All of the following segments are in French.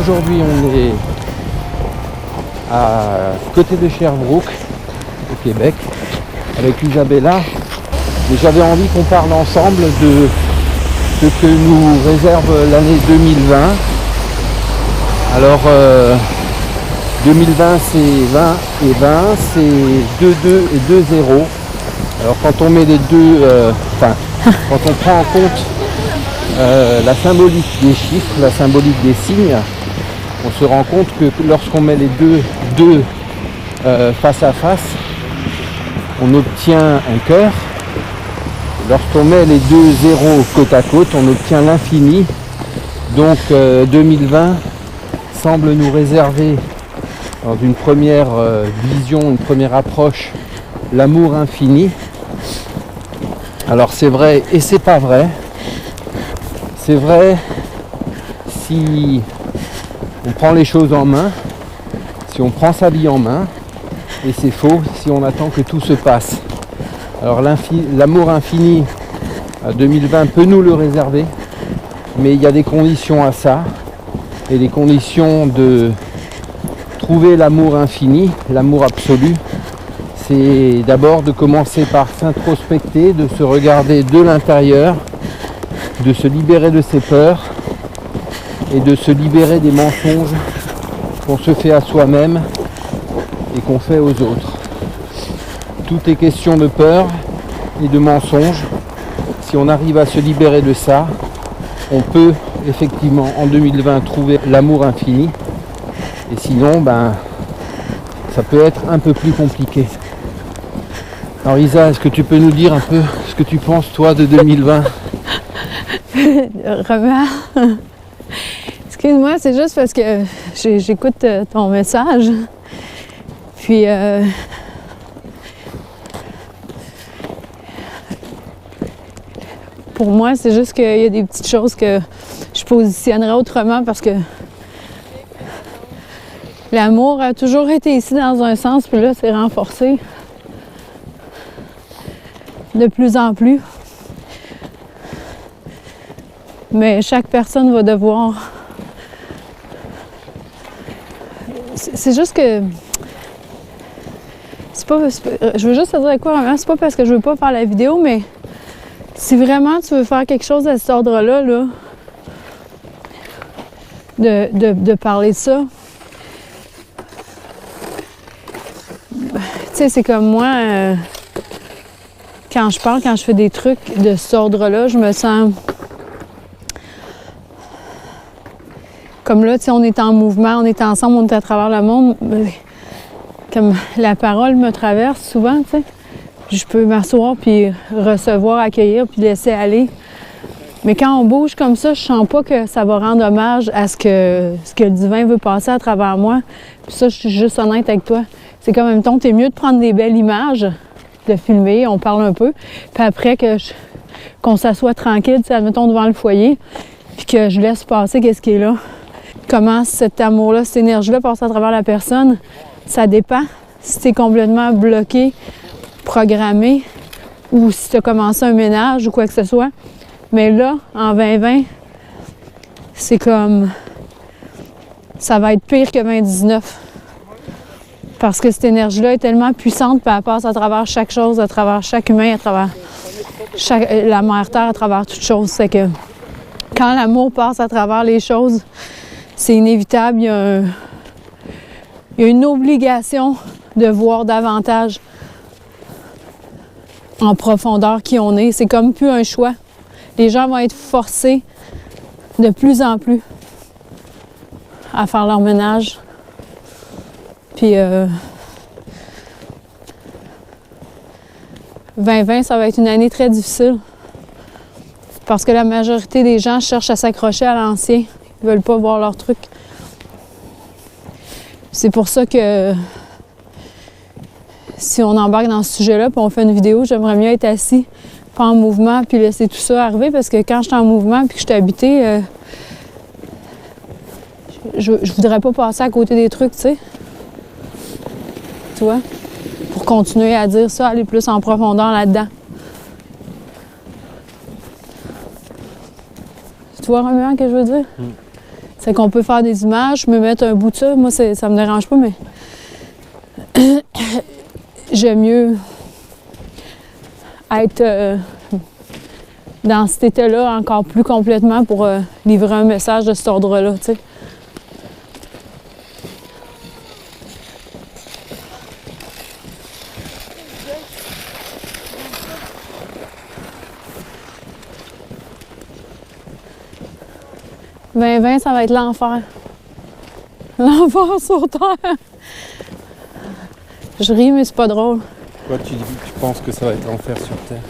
aujourd'hui on est à côté de Sherbrooke, au Québec, avec Isabella. Et j'avais envie qu'on parle ensemble de ce que nous réserve l'année 2020. Alors 2020 c'est 20 et 20, c'est 2-2 et 2-0. Alors quand on met les deux, quand on prend en compte la symbolique des chiffres, la symbolique des signes, on se rend compte que lorsqu'on met les deux face à face, on obtient un cœur. Lorsqu'on met les deux zéros côte à côte, on obtient l'infini. Donc 2020 semble nous réserver, dans une première vision, une première approche, l'amour infini. Alors c'est vrai et c'est pas vrai. C'est vrai si on prend les choses en main, si on prend sa vie en main, et c'est faux si on attend que tout se passe. Alors l'amour infini 2020 peut nous le réserver, mais il y a des conditions à ça, et les conditions de trouver l'amour infini, l'amour absolu, c'est d'abord de commencer par s'introspecter, de se regarder de l'intérieur, de se libérer de ses peurs et de se libérer des mensonges qu'on se fait à soi-même et qu'on fait aux autres. Tout est question de peur et de mensonges. Si on arrive à se libérer de ça, on peut effectivement en 2020 trouver l'amour infini. Et sinon, ça peut être un peu plus compliqué. Alors Isa, est-ce que tu peux nous dire un peu ce que tu penses toi de 2020 ? Robert, excuse-moi, c'est juste parce que j'écoute ton message. Puis pour moi, c'est juste qu'il y a des petites choses que je positionnerais autrement parce que l'amour a toujours été ici dans un sens, puis là, c'est renforcé de plus en plus. Mais chaque personne va devoir... C'est juste que... Je veux juste te dire quoi, c'est pas parce que je veux pas faire la vidéo, mais si vraiment tu veux faire quelque chose à cet ordre-là, de parler de ça, tu sais, c'est comme moi, quand je fais des trucs de cet ordre-là, je me sens... Comme là, tu sais, on est en mouvement, on est ensemble, on est à travers le monde. Comme la parole me traverse souvent, tu sais. Je peux m'asseoir, puis recevoir, accueillir, puis laisser aller. Mais quand on bouge comme ça, je sens pas que ça va rendre hommage à ce que le divin veut passer à travers moi. Puis ça, je suis juste honnête avec toi. C'est comme, en même temps, t'es mieux de prendre des belles images, de filmer, on parle un peu. Puis après, qu'on s'assoit tranquille, tu sais, admettons, devant le foyer, puis que je laisse passer qu'est-ce qui est là. Comment cet amour-là, cette énergie-là passe à travers la personne, ça dépend. Si tu es complètement bloqué, programmé, ou si tu as commencé un ménage ou quoi que ce soit. Mais là, en 2020, c'est comme... Ça va être pire que 2019. Parce que cette énergie-là est tellement puissante, puis elle passe à travers chaque chose, à travers chaque humain, à travers la mère Terre, à travers toute chose. C'est que quand l'amour passe à travers les choses, c'est inévitable, il y a une obligation de voir davantage en profondeur qui on est. C'est comme plus un choix. Les gens vont être forcés de plus en plus à faire leur ménage. Puis 2020, ça va être une année très difficile parce que la majorité des gens cherchent à s'accrocher à l'ancien. Ils veulent pas voir leur truc. C'est pour ça que si on embarque dans ce sujet-là puis on fait une vidéo, j'aimerais mieux être assis, pas en mouvement, puis laisser tout ça arriver parce que quand je suis en mouvement puis que je suis habitée, je voudrais pas passer à côté des trucs, tu sais. Tu vois? Pour continuer à dire ça, aller plus en profondeur là-dedans. Tu vois vraiment ce que je veux dire? C'est qu'on peut faire des images, me mettre un bout de ça. Moi, ça me dérange pas, mais j'aime mieux être dans cet état-là encore plus complètement pour livrer un message de cet ordre-là, tu sais. Ça va être l'enfer. L'enfer sur Terre. Je ris, mais c'est pas drôle. Toi, tu penses que ça va être l'enfer sur Terre?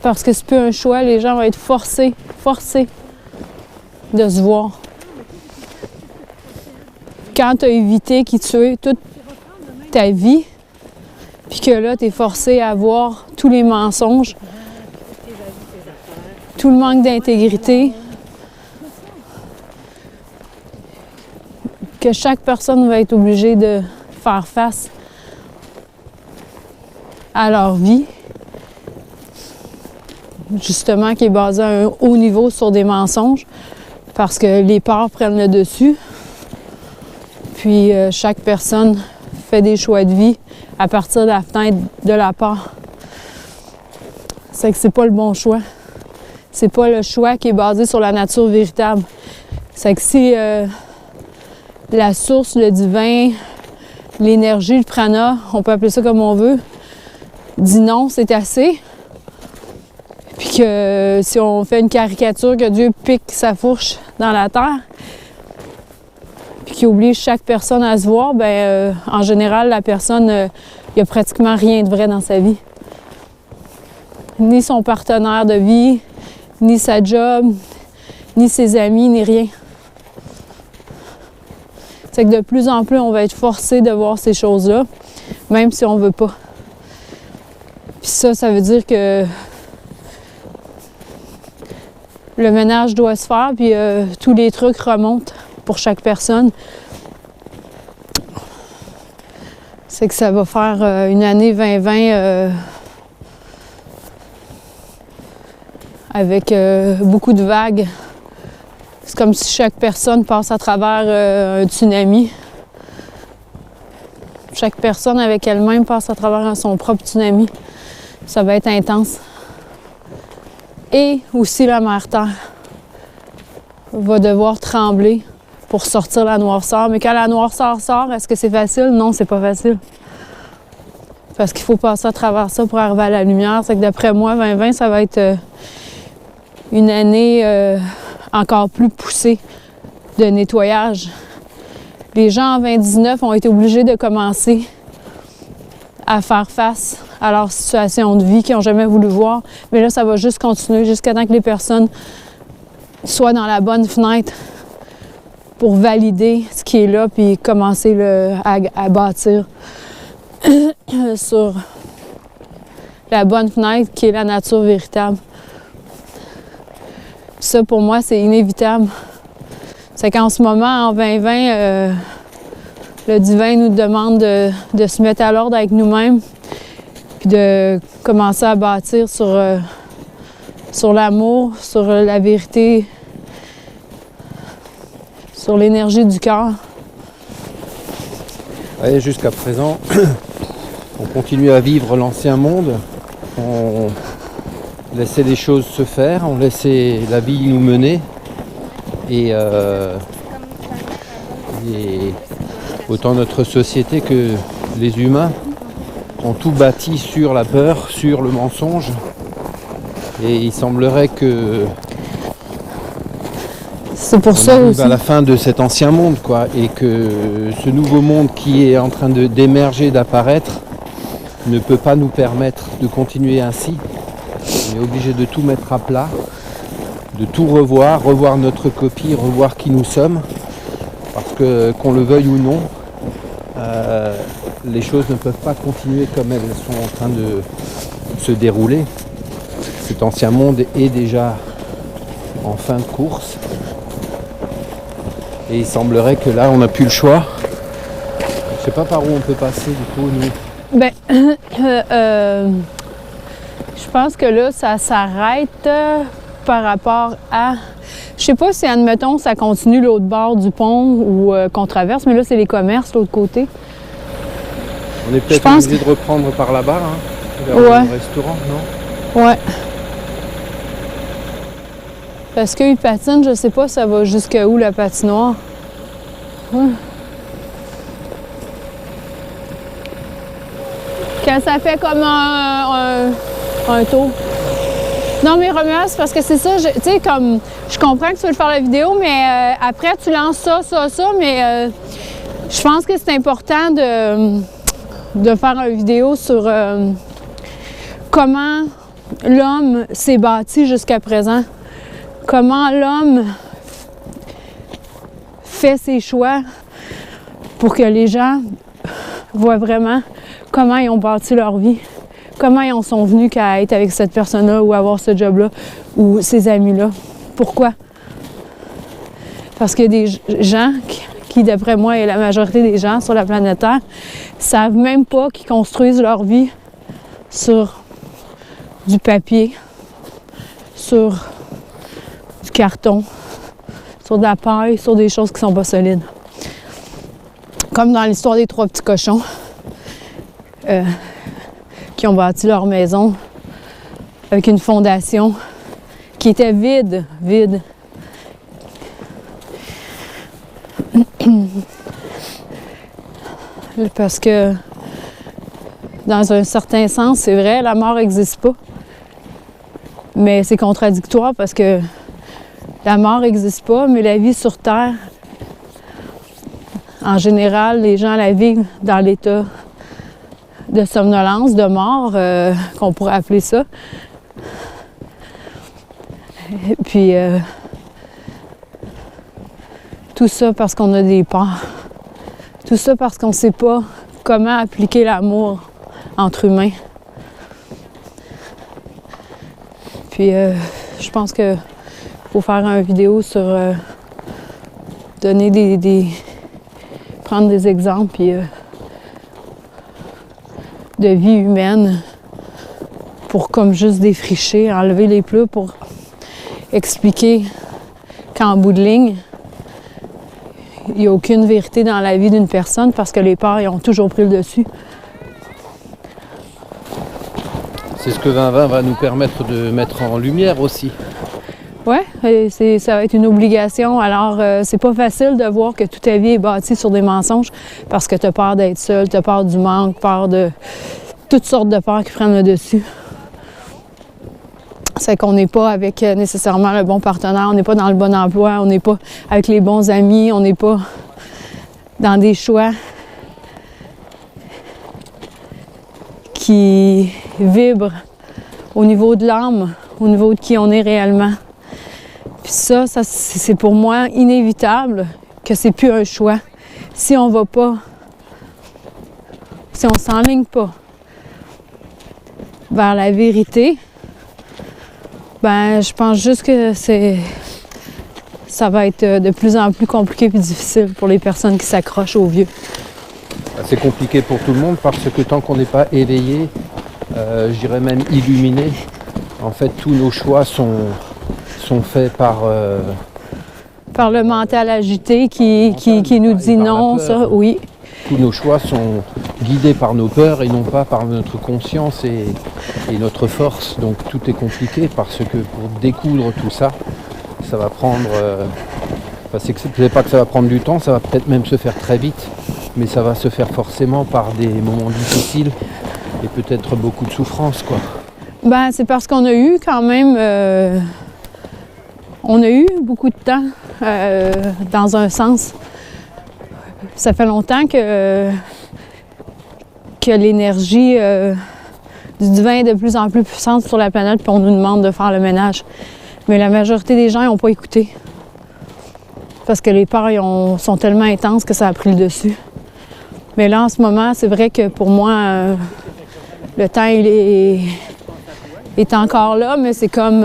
Parce que c'est plus un choix, les gens vont être forcés de se voir. Quand tu as évité qui tuait toute ta vie, puis que là, tu es forcé à voir tous les mensonges, tout le manque d'intégrité, que chaque personne va être obligée de faire face à leur vie, justement, qui est basée à un haut niveau sur des mensonges, parce que les peurs prennent le dessus. Puis chaque personne fait des choix de vie à partir de la fenêtre de la peur. C'est que c'est pas le bon choix. C'est pas le choix qui est basé sur la nature véritable. C'est que si la source, le divin, l'énergie, le prana, on peut appeler ça comme on veut, dit non, c'est assez. Puis que si on fait une caricature que Dieu pique sa fourche dans la terre, puis qu'il oblige chaque personne à se voir, ben en général, la personne, il n'y a pratiquement rien de vrai dans sa vie. Ni son partenaire de vie, ni sa job, ni ses amis, ni rien. C'est que de plus en plus, on va être forcé de voir ces choses-là, même si on ne veut pas. Puis ça veut dire que le ménage doit se faire, puis tous les trucs remontent pour chaque personne. C'est que ça va faire une année 2020 avec beaucoup de vagues. C'est comme si chaque personne passe à travers un tsunami. Chaque personne avec elle-même passe à travers son propre tsunami. Ça va être intense. Et aussi la mère Terre va devoir trembler pour sortir la noirceur. Mais quand la noirceur sort, est-ce que c'est facile? Non, c'est pas facile. Parce qu'il faut passer à travers ça pour arriver à la lumière. C'est que d'après moi, 2020, ça va être une année encore plus poussée de nettoyage. Les gens en 2019 ont été obligés de commencer à faire face à leur situation de vie qu'ils n'ont jamais voulu voir. Mais là, ça va juste continuer jusqu'à temps que les personnes soient dans la bonne fenêtre pour valider ce qui est là puis commencer à bâtir sur la bonne fenêtre qui est la nature véritable. Ça, pour moi, c'est inévitable. C'est qu'en ce moment, en 2020, le divin nous demande de se mettre à l'ordre avec nous-mêmes puis de commencer à bâtir sur l'amour, sur la vérité, sur l'énergie du cœur. Ouais, jusqu'à présent, on continue à vivre l'ancien monde. On laissait les choses se faire, on laissait la vie nous mener. Et autant notre société que les humains ont tout bâti sur la peur, sur le mensonge. Et il semblerait que c'est pour on ça arrive aussi à la fin de cet ancien monde, quoi, et que ce nouveau monde qui est en train d'émerger, d'apparaître, ne peut pas nous permettre de continuer ainsi. On est obligé de tout mettre à plat, de tout revoir notre copie, revoir qui nous sommes, parce que qu'on le veuille ou non, les choses ne peuvent pas continuer comme elles sont en train de se dérouler. Cet ancien monde est déjà en fin de course. Et il semblerait que là, on n'a plus le choix. Je sais pas par où on peut passer, du coup, nous. Ben, je pense que là, ça s'arrête par rapport à... Je sais pas si, admettons, ça continue l'autre bord du pont ou qu'on traverse, mais là, c'est les commerces, l'autre côté. On est peut-être obligé de reprendre par là-bas, hein, vers le restaurant, non? Ouais. Parce qu'ils patinent, je sais pas ça va jusqu'à où la patinoire. Ouais. Quand ça fait comme un tour. Non, mais Romuald, c'est parce que c'est ça, tu sais, comme, je comprends que tu veux faire la vidéo, mais après, tu lances ça, mais je pense que c'est important de faire une vidéo sur comment l'homme s'est bâti jusqu'à présent, comment l'homme fait ses choix pour que les gens voient vraiment comment ils ont bâti leur vie, comment ils en sont venus qu'à être avec cette personne-là ou avoir ce job-là ou ces amis-là. Pourquoi? Parce qu'il y a des gens qui, d'après moi, et la majorité des gens sur la planète Terre, savent même pas qu'ils construisent leur vie sur du papier, sur du carton, sur de la paille, sur des choses qui sont pas solides. Comme dans l'histoire des 3 petits cochons qui ont bâti leur maison avec une fondation qui était vide. Parce que, dans un certain sens, c'est vrai, la mort n'existe pas. Mais c'est contradictoire parce que la mort n'existe pas, mais la vie sur Terre, en général, les gens la vivent dans l'état de somnolence, de mort, qu'on pourrait appeler ça. Et puis, tout ça parce qu'on a des peurs. Tout ça parce qu'on ne sait pas comment appliquer l'amour entre humains. Puis, je pense que faut faire une vidéo sur donner prendre des exemples puis, de vie humaine pour comme juste défricher, enlever les plats pour expliquer qu'en bout de ligne, il n'y a aucune vérité dans la vie d'une personne parce que les peurs ils ont toujours pris le dessus. C'est ce que 2020 va nous permettre de mettre en lumière aussi. Oui, ça va être une obligation. Alors, c'est pas facile de voir que toute ta vie est bâtie sur des mensonges parce que tu as peur d'être seul, tu as peur du manque, peur de toutes sortes de peurs qui prennent le dessus. C'est qu'on n'est pas avec nécessairement le bon partenaire, on n'est pas dans le bon emploi, on n'est pas avec les bons amis, on n'est pas dans des choix qui vibrent au niveau de l'âme, au niveau de qui on est réellement. Puis ça c'est pour moi inévitable que c'est plus un choix. Si on va pas, si on s'enligne pas vers la vérité, ben je pense juste que ça va être de plus en plus compliqué et difficile pour les personnes qui s'accrochent aux vieux. C'est compliqué pour tout le monde parce que tant qu'on n'est pas éveillé, je dirais même illuminé, en fait tous nos choix sont faits par le mental agité qui nous dit non, ça, oui. Tous nos choix sont guidés par nos peurs et non pas par notre conscience et notre force. Donc tout est compliqué parce que pour découdre tout ça, ça va prendre... c'est pas que ça va prendre du temps, ça va peut-être même se faire très vite, mais ça va se faire forcément par des moments difficiles et peut-être beaucoup de souffrance, quoi. Ben, c'est parce qu'on a eu quand même... on a eu beaucoup de temps, dans un sens. Ça fait longtemps que l'énergie du divin est de plus en plus puissante sur la planète, puis on nous demande de faire le ménage. Mais la majorité des gens n'ont pas écouté. Parce que les peurs sont tellement intenses que ça a pris le dessus. Mais là, en ce moment, c'est vrai que pour moi, le temps, il est encore là, mais c'est comme...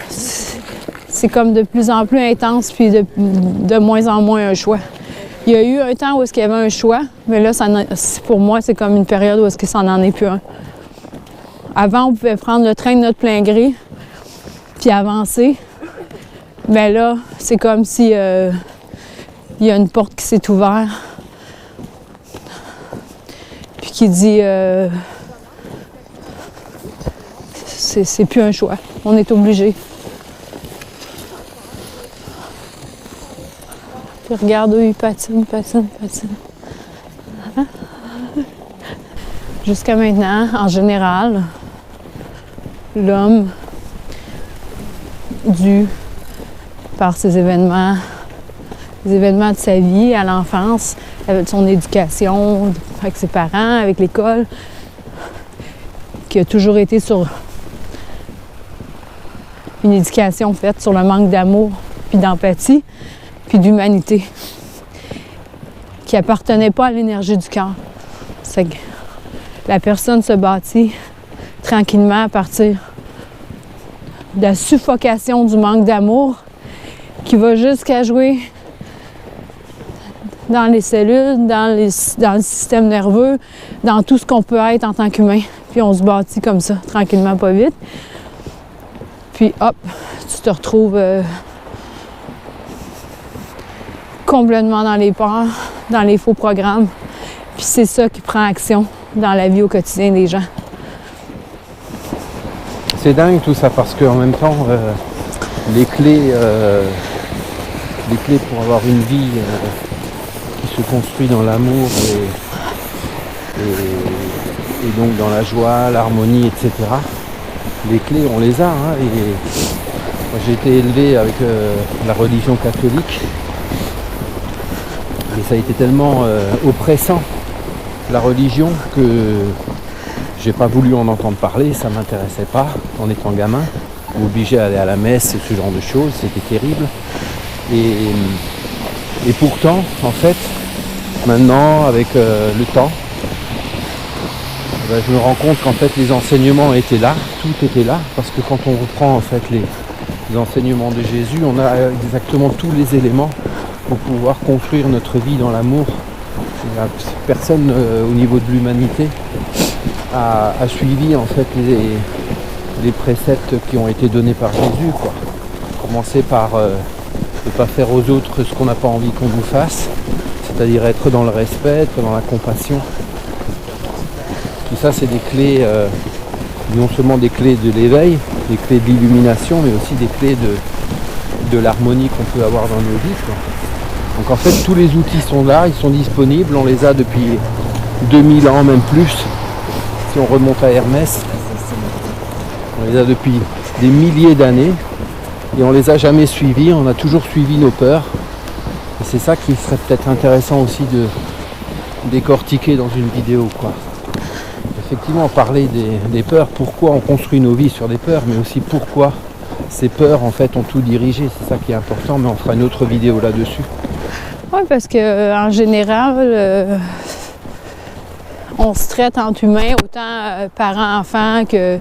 c'est comme de plus en plus intense, puis de moins en moins un choix. Il y a eu un temps où il y avait un choix, mais là, pour moi, c'est comme une période où ça n'en est plus un. Avant, on pouvait prendre le train de notre plein gré, puis avancer. Mais là, c'est comme si il y a une porte qui s'est ouverte, puis qui dit c'est plus un choix, on est obligé. Puis regarde, eux, ils patinent. Hein? Jusqu'à maintenant, en général, l'homme, dû par ces événements, les événements de sa vie à l'enfance, avec son éducation, avec ses parents, avec l'école, qui a toujours été sur une éducation faite sur le manque d'amour, puis d'empathie, puis d'humanité, qui appartenait pas à l'énergie du cœur. C'est que la personne se bâtit tranquillement à partir de la suffocation du manque d'amour, qui va jusqu'à jouer dans les cellules, dans le système nerveux, dans tout ce qu'on peut être en tant qu'humain. Puis on se bâtit comme ça, tranquillement, pas vite. Puis hop, tu te retrouves complètement dans les peurs, dans les faux programmes. Puis c'est ça qui prend action dans la vie au quotidien des gens. C'est dingue tout ça parce qu'en même temps, les clés pour avoir une vie qui se construit dans l'amour et donc dans la joie, l'harmonie, etc. Les clés, on les a. Hein, et moi, j'ai été élevé avec la religion catholique et ça a été tellement oppressant, la religion, que j'ai pas voulu en entendre parler, ça m'intéressait pas en étant gamin, obligé à aller à la messe et ce genre de choses, c'était terrible. Et pourtant, en fait, maintenant, avec le temps, je me rends compte qu'en fait les enseignements étaient là, tout était là, parce que quand on reprend en fait les enseignements de Jésus, on a exactement tous les éléments pour pouvoir construire notre vie dans l'amour. Personne au niveau de l'humanité a suivi en fait les préceptes qui ont été donnés par Jésus, quoi. Commencer par ne pas faire aux autres ce qu'on n'a pas envie qu'on nous fasse, c'est-à-dire être dans le respect, être dans la compassion. Tout ça, c'est des clés, non seulement des clés de l'éveil, des clés de l'illumination, mais aussi des clés de l'harmonie qu'on peut avoir dans nos vies, quoi. Donc en fait, tous les outils sont là, ils sont disponibles, on les a depuis 2000 ans, même plus. Si on remonte à Hermès, on les a depuis des milliers d'années et on les a jamais suivis, on a toujours suivi nos peurs. Et c'est ça qui serait peut-être intéressant aussi de décortiquer dans une vidéo, quoi. Effectivement, parler des peurs, pourquoi on construit nos vies sur des peurs, mais aussi pourquoi ces peurs en fait ont tout dirigé, c'est ça qui est important, mais on fera une autre vidéo là-dessus. Oui, parce qu'en général, on se traite entre humains, autant parents-enfants que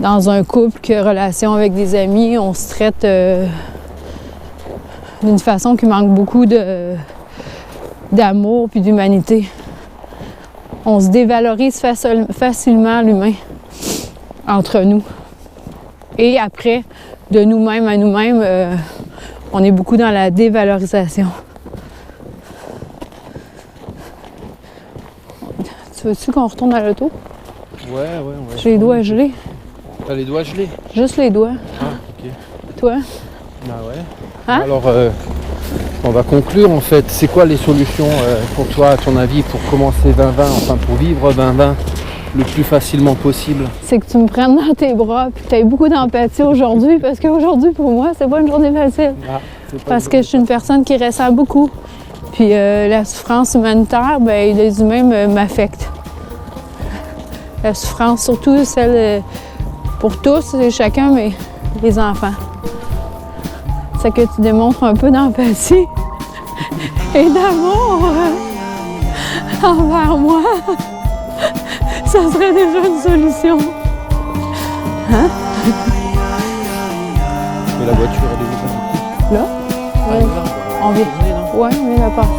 dans un couple, que relation avec des amis, on se traite d'une façon qui manque beaucoup d'amour puis d'humanité. On se dévalorise facilement l'humain entre nous. Et après, de nous-mêmes à nous-mêmes, on est beaucoup dans la dévalorisation. Tu veux-tu qu'on retourne à l'auto? Ouais. J'ai les doigts gelés. T'as les doigts gelés? Juste les doigts. Ah, ok. Toi? Ah ouais. Hein? Alors, on va conclure en fait. C'est quoi les solutions pour toi, à ton avis, pour commencer 2020, enfin pour vivre 2020 le plus facilement possible? C'est que tu me prennes dans tes bras et que tu aies beaucoup d'empathie aujourd'hui, parce qu'aujourd'hui, pour moi, c'est pas une journée facile. Parce que je suis une personne qui ressent beaucoup. Puis la souffrance humanitaire, ben, les humains m'affectent. La souffrance, surtout celle pour tous et chacun, mais les enfants. C'est que tu démontres un peu d'empathie et d'amour envers moi. Ça serait déjà une solution. Hein? Et la voiture, elle est déjà là? partie. On vient. Ouais, on vient de la partie.